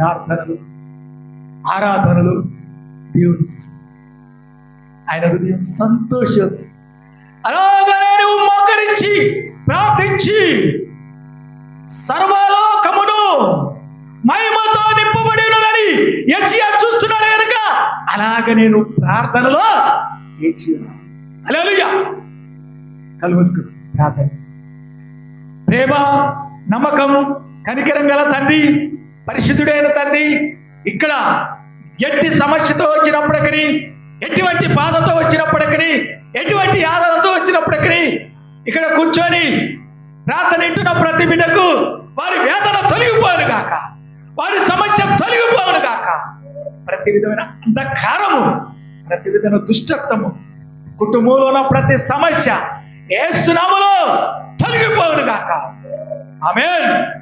ప్రార్థనలు, ఆరాధనలు దేవుని చూస్తాడు. ఆయన హృదయం సంతోషం. అలాగనే నువ్వు మోకరించి ప్రార్థించి సర్వలోకమును మహిమతో నింపబడినదని యెషయా చూస్తున్నాడు కనుక అలాగ నేను ప్రార్థనలో హల్లెలూయా. కళ్ళు మూసుకో. ప్రార్థన. ప్రేమ, నమ్మకం, కనికరం గల తండ్రి, పరిశుద్ధుడైన తండ్రి, ఇక్కడ ఎట్టి సమస్యతో వచ్చినప్పటికీ, ఎటువంటి బాధతో వచ్చినప్పటికీ, ఎటువంటి ఆదరణతో వచ్చినప్పటికీ ఇక్కడ కూర్చొని ప్రార్థన వింటున్న ప్రతి బిడ్డకు వారి వేదన తొలగిపోను గాక, వారి సమస్య తొలగిపోను గాక. ప్రతి విధమైన అంధకారము, ప్రతి విధమైన దుష్టత్వము, కుటుంబంలో ఉన్న ప్రతి సమస్య యేసు నామములో తొలగిపోను గాక. ఆమేన్.